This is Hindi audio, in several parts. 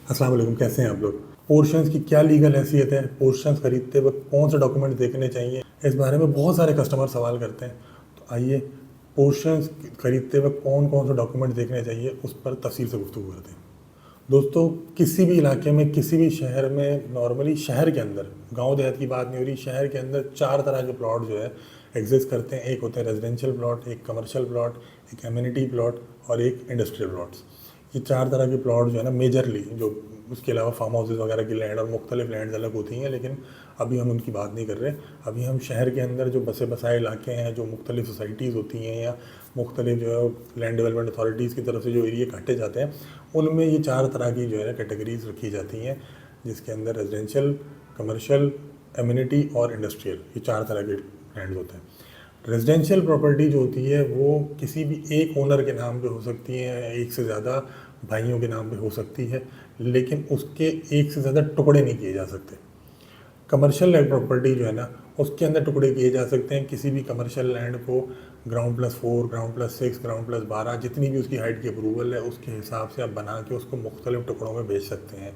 अस्सलाम वालेकुम, कैसे हैं आप लोग। पोर्शंस की क्या लीगल हैसियत है, पोर्शंस खरीदते वक्त कौन से डॉक्यूमेंट देखने चाहिए, इस बारे में बहुत सारे कस्टमर सवाल करते हैं। तो आइए पोर्शंस खरीदते वक्त कौन कौन से डॉक्यूमेंट देखने चाहिए उस पर तफसील से गुफ्तगू करते हैं। दोस्तों, किसी भी इलाके में, किसी भी शहर में, नॉर्मली शहर के अंदर, गांव देहात की बात नहीं हो रही, शहर के अंदर 4 तरह के प्लॉट जो है एग्जिस्ट करते हैं। एक होते हैं रेजिडेंशियल प्लॉट, एक कमर्शियल प्लॉट, एक एमिनिटी प्लॉट और एक इंडस्ट्रियल प्लॉट्स। ये 4 तरह के प्लॉट जो है ना, मेजरली, जो उसके अलावा फार्म हाउसेज वगैरह की लैंड और मुख्तलिफ लैंड्स अलग होती हैं, लेकिन अभी हम उनकी बात नहीं कर रहे। अभी हम शहर के अंदर जो बसे बसाए इलाके हैं, जो मुख्तलिफ सोसाइटीज़ होती हैं या मुख्तलिफ जो है लैंड डेवलपमेंट अथॉरिटीज़ की तरफ से जो एरिया काटे जाते हैं, उनमें ये 4 तरह की जो है कैटेगरीज रखी जाती हैं, जिसके अंदर रेजिडेंशियल, कमर्शियल, एमिनिटी और इंडस्ट्रियल, ये 4 तरह के लैंड होते हैं। रेजिडेंशियल प्रॉपर्टी जो होती है वो किसी भी एक ओनर के नाम पे हो सकती है, एक से ज़्यादा भाइयों के नाम पे हो सकती है, लेकिन उसके एक से ज़्यादा टुकड़े नहीं किए जा सकते। कमर्शियल लैंड प्रॉपर्टी जो है ना, उसके अंदर टुकड़े किए जा सकते हैं। किसी भी कमर्शियल लैंड को ग्राउंड+4, ग्राउंड+6, ग्राउंड+12, जितनी भी उसकी हाइट की अप्रूवल है उसके हिसाब से आप बना के उसको मुख्तलिफ टुकड़ों में बेच सकते हैं।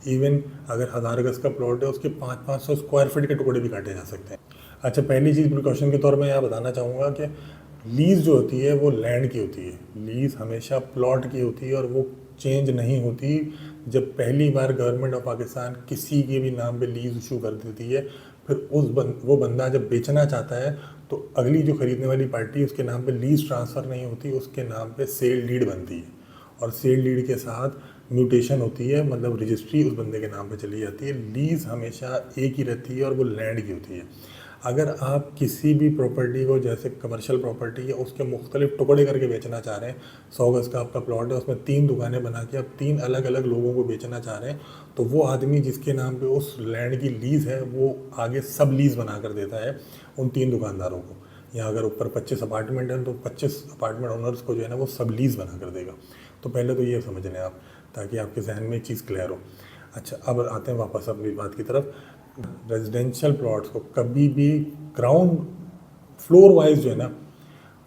इवन अगर 1000 गज़ का प्लॉट है, उसके 500-500 स्क्वायर फीट के टुकड़े भी काटे जा सकते हैं। अच्छा, पहली चीज़ प्रिकॉशन के तौर में यह बताना चाहूँगा कि लीज़ जो होती है वो लैंड की होती है। लीज़ हमेशा प्लॉट की होती है और वो चेंज नहीं होती। जब पहली बार गवर्नमेंट ऑफ पाकिस्तान किसी के भी नाम पे लीज़ इशू कर देती है, फिर वो बंदा जब बेचना चाहता है तो अगली जो ख़रीदने वाली पार्टी, उसके नाम पे लीज़ ट्रांसफ़र नहीं होती, उसके नाम पे सेल डीड बनती है। और सेल डीड के साथ म्यूटेशन होती है, मतलब रजिस्ट्री उस बंदे के नाम पे चली जाती है। लीज़ हमेशा एक ही रहती है और वो लैंड की होती है। अगर आप किसी भी प्रॉपर्टी को, जैसे कमर्शियल प्रॉपर्टी है, उसके मुख्तलिफ टुकड़े करके बेचना चाह रहे हैं, 100 गज़ का आपका प्लॉट है, उसमें 3 दुकानें बना के आप 3 अलग अलग लोगों को बेचना चाह रहे हैं, तो वो आदमी जिसके नाम पे उस लैंड की लीज़ है वो आगे सब लीज़ बना कर देता है उन 3 दुकानदारों को। या अगर ऊपर 25 अपार्टमेंट हैं तो 25 अपार्टमेंट ओनर्स को जो है ना वो सब लीज़ बना कर देगा। तो पहले तो ये समझ लें आप, ताकि आपके जहन में एक चीज़ क्लियर हो। अच्छा, अब आते हैं वापस अपनी बात की तरफ। रेजिडेंशियल प्लॉट्स को कभी भी ग्राउंड फ्लोर वाइज जो है ना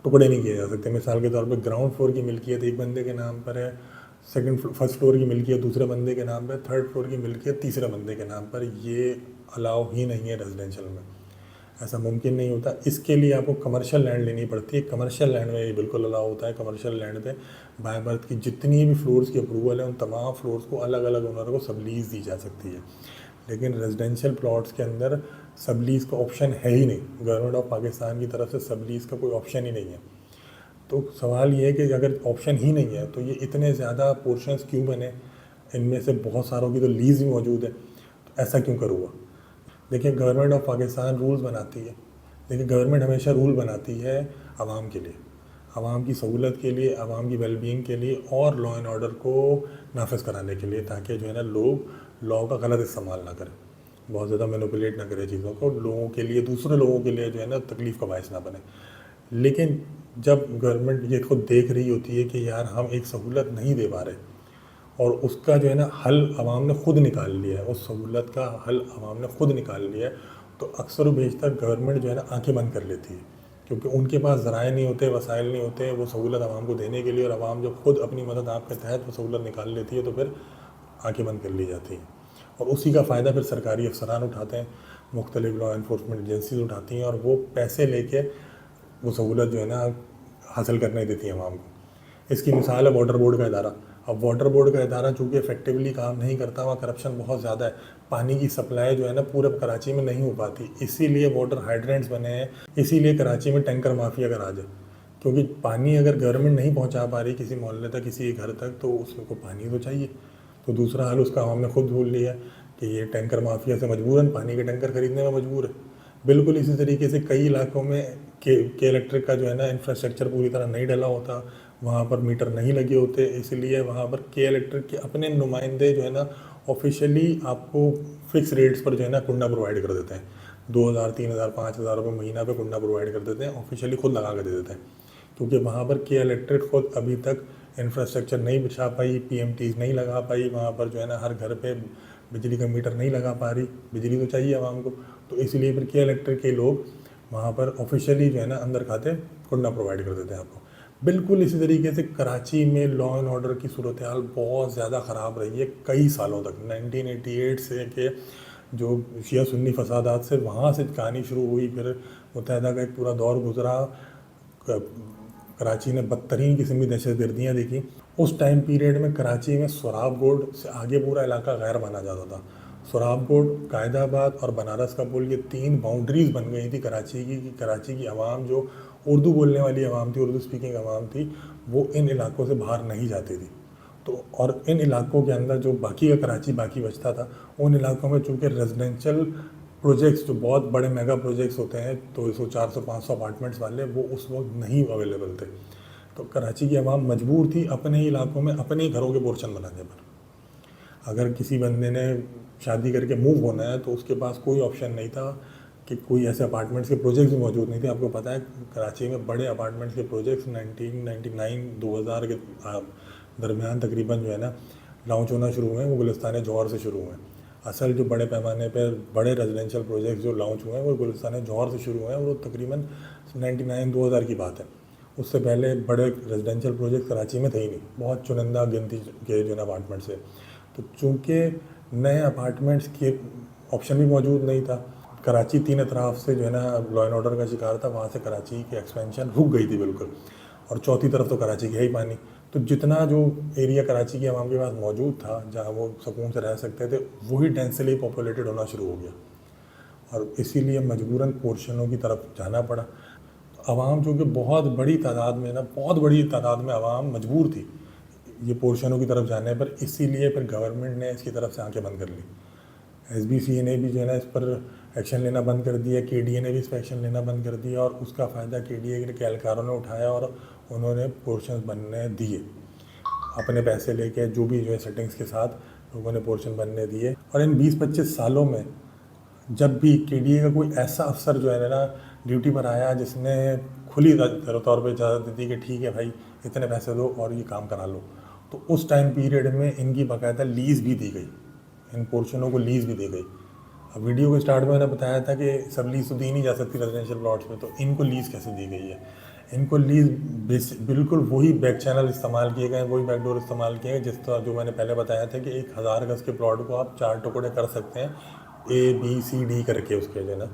टुकड़े नहीं किए जा सकते। मिसाल के तौर पे ग्राउंड फ्लोर की मिल्कियत एक बंदे के नाम पर है, फर्स्ट फ्लोर की मिल्कियत दूसरे बंदे के नाम पर, थर्ड फ्लोर की मिल्कियत तीसरे बंदे के नाम पर, ये अलाउ ही नहीं है रेजिडेंशियल में। ऐसा मुमकिन नहीं होता। इसके लिए आपको कमर्शियल लैंड लेनी पड़ती है। कमर्शियल लैंड में ये बिल्कुल अलाउ होता है। कमर्शियल लैंड पे बाय बर्थ की जितनी भी फ्लोर्स की अप्रूवल है, उन तमाम फ्लोर्स को अलग अलग ओनर को सब लीज़ दी जा सकती है। लेकिन रेजिडेंशियल प्लॉट्स के अंदर सब लीज़ का ऑप्शन है ही नहीं। गवर्नमेंट ऑफ पाकिस्तान की तरफ से सब लीज़ का कोई ऑप्शन ही नहीं है। तो सवाल ये है कि अगर ऑप्शन ही नहीं है तो ये इतने ज़्यादा पोर्शंस क्यों बने, इनमें से बहुत सारों की तो लीज़ भी मौजूद है, तो ऐसा क्यों कर हुआ। देखिए, गवर्नमेंट ऑफ पाकिस्तान रूल्स बनाती है। देखिए, गवर्नमेंट हमेशा रूल बनाती है आवाम के लिए, आवाम की सहूलत के लिए, आवाम की वेलबींग के लिए और लॉ एंड ऑर्डर को नाफिज कराने के लिए, ताकि जो है ना लोग लॉ का गलत इस्तेमाल ना करें, बहुत ज़्यादा मैनिपुलेट ना करें चीज़ों को, लोगों के लिए, दूसरे लोगों के लिए जो है ना तकलीफ़ का बायस ना बने। लेकिन जब गवर्नमेंट ये खुद देख रही होती है कि यार हम एक सहूलत नहीं दे पा रहे, और उसका जो है ना हल आवाम ने खुद निकाल लिया है, उस सहूलत का हल आवाम ने खुद निकाल लिया है, तो अक्सर व बेशतर गवर्नमेंट जो है ना आंखें बंद कर लेती है, क्योंकि उनके पास ज़राए नहीं होते, वसाइल नहीं होते वो सहूलत आवाम को देने के लिए। और आवाम जब खुद अपनी मदद आपके तहत वो सहूलत निकाल लेती है तो फिर आंखें बंद कर ली जाती हैं, और उसी का फ़ायदा फिर सरकारी अफसरान उठाते हैं, मुख्तलिफ लॉ इन्फोर्समेंट एजेंसीज उठाती हैं, और वो पैसे लेके वो सहूलत जो है ना हासिल करने देती है आवाम को। इसकी मिसाल है वाटर बोर्ड का इदारा। अब वाटर बोर्ड का इदारा चूँकि इफेक्टिवली काम नहीं करता, वहाँ करप्शन बहुत ज़्यादा है, पानी की सप्लाई जो है ना पूरे कराची में नहीं हो पाती, इसीलिए वाटर हाइड्रेंट्स बने हैं, इसीलिए कराची में टैंकर माफिया का राज है। क्योंकि पानी अगर गवर्नमेंट नहीं पहुँचा पा रही किसी मोहल्ले तक, किसी घर तक, तो उसको पानी तो चाहिए। तो दूसरा हाल उसका हमने खुद भूल लिया कि ये टैंकर माफिया से मजबूरन पानी के टैंकर खरीदने में मजबूर है। बिल्कुल इसी तरीके से कई इलाकों में के इलेक्ट्रिक का जो है ना इंफ्रास्ट्रक्चर पूरी तरह नहीं डला होता, वहाँ पर मीटर नहीं लगे होते, इसलिए वहाँ पर के इलेक्ट्रिक के अपने नुमाइंदे जो है ना ऑफिशियली आपको फिक्स रेट्स पर जो है ना कुंडा प्रोवाइड कर देते हैं। 2000, 3000, 5000 रुपये महीना पे कुंडा प्रोवाइड कर देते हैं, ऑफिशियली खुद लगा कर दे देते हैं। क्योंकि वहाँ पर के इलेक्ट्रिक खुद अभी तक इंफ्रास्ट्रक्चर नहीं बिछा पाई, पीएमटीज नहीं लगा पाई, वहाँ पर जो है ना हर घर पे बिजली का मीटर नहीं लगा पा रही, बिजली तो चाहिए आवाम को, तो इसलिए फिर के इलेक्ट्रिक के लोग वहाँ पर ऑफिशियली जो है ना अंदर खाते कुंडा प्रोवाइड कर देते हैं आपको। बिल्कुल इसी तरीके से कराची में लॉ एंड ऑर्डर की सूरत हाल बहुत ज़्यादा ख़राब रही है कई सालों तक। 1988 से के जो शिया सुन्नी फसादात से वहाँ से कहानी शुरू हुई, फिर मुत्तहदा का एक पूरा दौर गुजरा, कराची ने बदतरीन किस्म की दहशतगर्दियाँ देखी। उस टाइम पीरियड में कराची में सोराब गोड से आगे पूरा इलाका गैर माना जाता था। सोराब गोड, कायदाबाद और बनारस का पुल, ये 3 बाउंड्रीज बन गई थी कराची की, कि कराची की आवाम जो उर्दू बोलने वाली आवाम थी, उर्दू स्पीकिंग आवाम थी, वो इन इलाकों से बाहर नहीं जाती थी। तो और इन इलाकों के अंदर जो बाकी का कराची बाकी बचता था, उन इलाकों में चूँकि रेजिडेंशियल प्रोजेक्ट्स जो बहुत बड़े मेगा प्रोजेक्ट्स होते हैं 200, 400, 500 अपार्टमेंट्स वाले, वो उस वक्त नहीं अवेलेबल थे। तो कराची की आवाम मजबूर थी अपने ही इलाकों में अपने ही घरों के पोर्शन बनाने पर। अगर किसी बंदे ने शादी करके मूव होना है तो उसके पास कोई ऑप्शन नहीं था कि कोई ऐसे अपार्टमेंट्स के प्रोजेक्ट्स भी मौजूद नहीं थे। आपको पता है कराची में बड़े अपार्टमेंट्स के प्रोजेक्ट्स 1999-2000 के दरमियान तकरीबन जो है ना लॉन्च होना शुरू हुए हैं, वो गुलिस्तान जौहर से शुरू हुए हैं। असल जो बड़े पैमाने पर बड़े रेजिडेंशियल प्रोजेक्ट्स जो लॉन्च हुए हैं वो गुलिस्तान जौहर से शुरू हुए हैं, वो तकरीबन 99-2000 की बात है। उससे पहले बड़े रेजिडेंशियल प्रोजेक्ट कराची में थे ही नहीं, बहुत चुनिंदा गिनती के जो है अपार्टमेंट्स है। तो चूँकि नए अपार्टमेंट्स के ऑप्शन भी मौजूद नहीं था, कराची 3 अतराफ से जो है ना लॉ एंड ऑर्डर का शिकार था, वहाँ से कराची की एक्सपेंशन रुक गई थी बिल्कुल। और चौथी तरफ तो कराची के है ही पानी। तो जितना जो एरिया कराची की आवाम के पास मौजूद था जहाँ वो सुकून से रह सकते थे, वही डेंसली पॉपुलेटेड होना शुरू हो गया और इसीलिए मजबूरन पोर्शनों की तरफ जाना पड़ा। आवाम चूँकि बहुत बड़ी तादाद में ना, बहुत बड़ी तादाद में आवाम मजबूर थी ये पोर्शनों की तरफ जाने पर, इसीलिए फिर गवर्नमेंट ने इसकी तरफ से आंखें बंद कर ली। SBCA ने भी जो है ना इस पर एक्शन लेना बंद कर दिया, KDA ने भी इस पर एक्शन लेना बंद कर दिया और उसका फ़ायदा KDA के एहलकारों ने उठाया और उन्होंने पोर्शन बनने दिए। अपने पैसे लेके जो भी जो है सेटिंग्स के साथ लोगों ने पोर्शन बनने दिए। और इन 20-25 सालों में जब भी KDA का कोई ऐसा अफसर जो है ना ड्यूटी पर आया जिसने खुली तौर पे इजाज़त दी थी कि ठीक है भाई इतने पैसे दो और ये काम करा लो, तो उस टाइम पीरियड में इनकी बाकायदा लीज़ भी दी गई, इन पोर्शनों को लीज़ भी दी गई। अब वीडियो के स्टार्ट में मैंने बताया था कि सब लीज़ तो दी नहीं जा सकती रेजिडेंशियल प्लॉट्स में, तो इनको लीज़ कैसे दी गई है? इनको लीज़ बिल्कुल वही बैक चैनल इस्तेमाल किए गए, वही बैकडोर इस्तेमाल किए गए जिस तरह जो मैंने पहले बताया था कि 1000 गज़ के प्लॉट को आप 4 टुकड़े कर सकते हैं, ABCD करके उसके जो है ना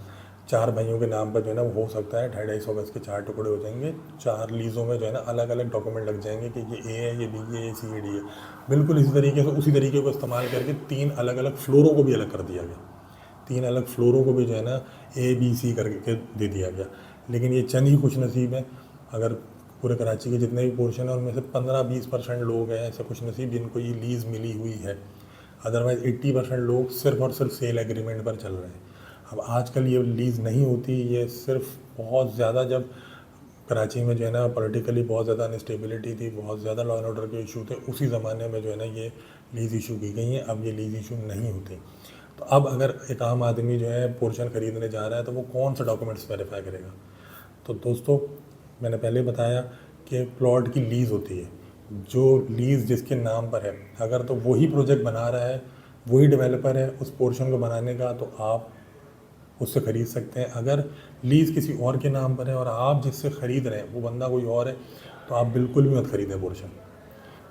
4 भाइयों के नाम पर जो है ना वो हो सकता है 250 गज़ के 4 टुकड़े हो जाएंगे। 4 लीज़ों में जो है ना अलग अलग डॉक्यूमेंट लग जाएंगे कि ये A है, ये B है, ये C है, D है। बिल्कुल इसी तरीके से उसी तरीके को इस्तेमाल करके 3 अलग अलग फ्लोरों को भी अलग कर दिया गया, 3 अलग फ्लोरों को भी जो है ना ABC करके दे दिया गया। लेकिन ये चंद ही खुश नसीब हैं, अगर पूरे कराची के जितने भी पोर्शन हैं उनमें से 15-20% लोग हैं ऐसे खुश नसीब जिनको ये लीज़ मिली हुई है। अदरवाइज़ 80% लोग सिर्फ़ और सिर्फ सेल एग्रीमेंट पर चल रहे हैं। अब आजकल ये लीज़ नहीं होती, ये सिर्फ बहुत ज़्यादा जब कराची में जो है ना पॉलिटिकली बहुत ज़्यादा अनस्टेबिलिटी थी, बहुत ज़्यादा लॉ एंड ऑर्डर के इशू थे, उसी ज़माने में जो है ना ये लीज़ इशू की गई हैं। अब ये लीज़ इशू नहीं होती। तो अब अगर एक आम आदमी जो है पोर्शन ख़रीदने जा रहा है तो वो कौन सा डॉक्यूमेंट्स वेरीफाई करेगा? तो दोस्तों मैंने पहले बताया कि प्लॉट की लीज़ होती है, जो लीज़ जिसके नाम पर है, अगर तो वही प्रोजेक्ट बना रहा है, वही डेवलपर है उस पोर्शन को बनाने का, तो आप उससे ख़रीद सकते हैं। अगर लीज़ किसी और के नाम पर है और आप जिससे ख़रीद रहे हैं वो बंदा कोई और है, तो आप बिल्कुल भी मत ख़रीदें पोर्शन।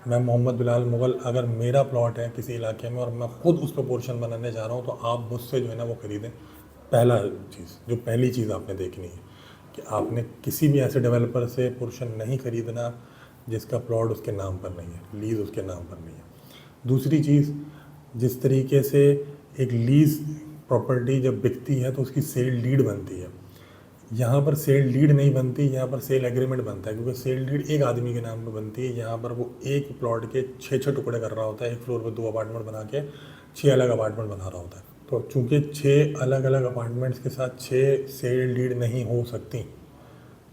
मैं मोहम्मद बिलाल मुग़ल, अगर मेरा प्लॉट है किसी इलाके में और मैं ख़ुद उस पर पोर्शन बनाने जा रहा हूँ, तो आप मुझसे जो है ना वो ख़रीदें। पहली चीज़ आपने देखनी है कि आपने किसी भी ऐसे डेवलपर से पोर्शन नहीं ख़रीदना जिसका प्लॉट उसके नाम पर नहीं है, लीज़ उसके नाम पर नहीं है। दूसरी चीज़, जिस तरीके से एक लीज़ प्रॉपर्टी जब बिकती है तो उसकी सेल डीड बनती है, यहाँ पर सेल डीड नहीं बनती, यहाँ पर सेल एग्रीमेंट बनता है, क्योंकि सेल डीड एक आदमी के नाम पर बनती है। यहाँ पर वो एक प्लॉट के 6 टुकड़े कर रहा होता है, एक फ्लोर पर 2 अपार्टमेंट बना के 6 अलग अपार्टमेंट बना रहा होता है। तो चूँकि 6 अलग अलग अपार्टमेंट्स के साथ 6 सेल डीड नहीं हो सकती,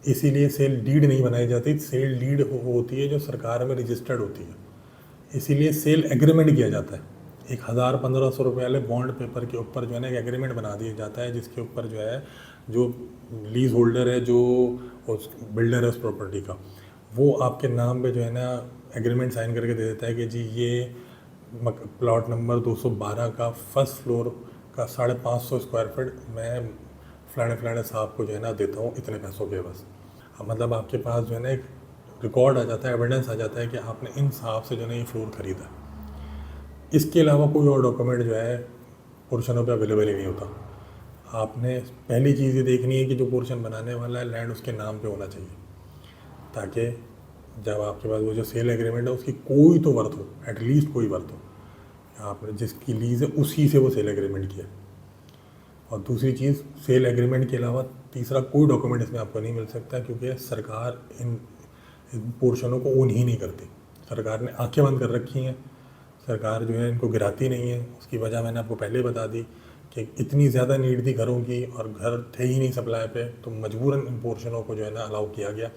इसीलिए सेल डीड नहीं बनाई जाती। सेल डीड होती है जो सरकार में रजिस्टर्ड होती है, इसीलिए सेल एग्रीमेंट किया जाता है। 1000-1500 रुपये वाले बॉन्ड पेपर के ऊपर जो है ना एक एग्रीमेंट बना दिया जाता है, जिसके ऊपर जो है जो लीज होल्डर है, जो उस बिल्डर है उस प्रॉपर्टी का, वो आपके नाम पे जो है ना एग्रीमेंट साइन करके दे देता है कि जी ये प्लॉट नंबर 212 का फर्स्ट फ्लोर का 550 स्क्वायर फीट मैं फलाने साहब को जो है ना देता हूँ इतने पैसों के बस। अब मतलब आपके पास जो है ना एक रिकॉर्ड आ जाता है, एविडेंस आ जाता है कि आपने इन हिसाब से जो है ना ये फ्लोर खरीदा। इसके अलावा कोई और डॉक्यूमेंट जो है पोर्शनों पे अवेलेबल ही नहीं होता। आपने पहली चीज़ ये देखनी है कि जो पोर्शन बनाने वाला है लैंड उसके नाम पे होना चाहिए, ताकि जब आपके पास वो जो सेल एग्रीमेंट है उसकी कोई तो वर्थ हो, एटलीस्ट कोई वर्थ हो। आपने जिसकी लीज है उसी से वो सेल एग्रीमेंट किया। और दूसरी चीज़, सेल एग्रीमेंट के अलावा तीसरा कोई डॉक्यूमेंट इसमें आपको नहीं मिल सकता, क्योंकि सरकार इन पोर्शनों को ओन ही नहीं करती। सरकार ने आंखें बंद कर रखी हैं, सरकार जो है इनको गिराती नहीं है। उसकी वजह मैंने आपको पहले बता दी कि इतनी ज़्यादा नीड थी घरों की और घर थे ही नहीं सप्लाई पे, तो मजबूरन इन पोर्शनों को जो है ना अलाउ किया गया।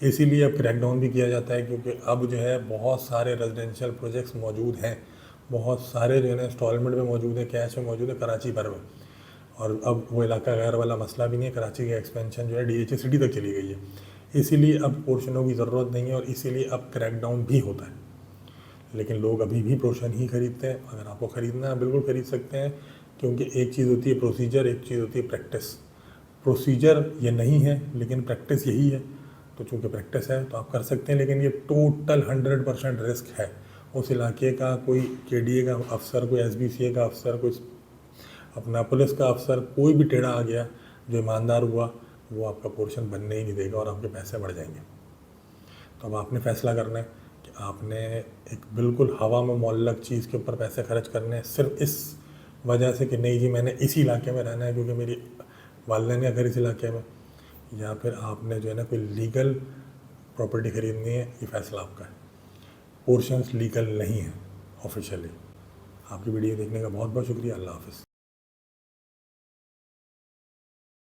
इसीलिए अब क्रैकडाउन भी किया जाता है, क्योंकि अब जो है बहुत सारे रेजिडेंशियल प्रोजेक्ट्स मौजूद हैं, बहुत सारे जो है ना इंस्टॉलमेंट में मौजूद है, कैश में मौजूद है कराची भर में। और अब वो इलाका गैर वाला मसला भी नहीं है, कराची की एक्सपेंशन जो है DHA सिटी तक चली गई है। इसीलिए अब पोर्शनों की ज़रूरत नहीं है और इसीलिए अब क्रैकडाउन भी होता है। लेकिन लोग अभी भी पोर्शन ही खरीदते हैं। अगर आपको ख़रीदना है बिल्कुल ख़रीद सकते हैं, क्योंकि एक चीज़ होती है प्रोसीजर, एक चीज़ होती है प्रैक्टिस। प्रोसीजर ये नहीं है लेकिन प्रैक्टिस यही है, तो चूँकि प्रैक्टिस है तो आप कर सकते हैं। लेकिन ये टोटल 100% रिस्क है। उस इलाके का कोई KDA का अफसर, कोई SBCA का अफसर, कोई अपना पुलिस का अफसर, कोई भी टेढ़ा आ गया जो ईमानदार हुआ, वो आपका पोर्शन बनने ही नहीं देगा और आपके पैसे बढ़ जाएंगे। तो अब आपने फैसला करना है कि आपने एक बिल्कुल हवा में मुअल्लक चीज़ के ऊपर पैसे खर्च करने हैं सिर्फ इस वजह से कि नहीं जी मैंने इसी इलाके में रहना है क्योंकि मेरी वालिदैन का घर इस इलाके में, या फिर आपने जो है ना कोई लीगल प्रॉपर्टी ख़रीदनी है, ये फ़ैसला आपका है। पोर्शंस लीगल नहीं है ऑफिशियली। आपकी वीडियो देखने का बहुत बहुत शुक्रिया। अल्लाह हाफ़िज़।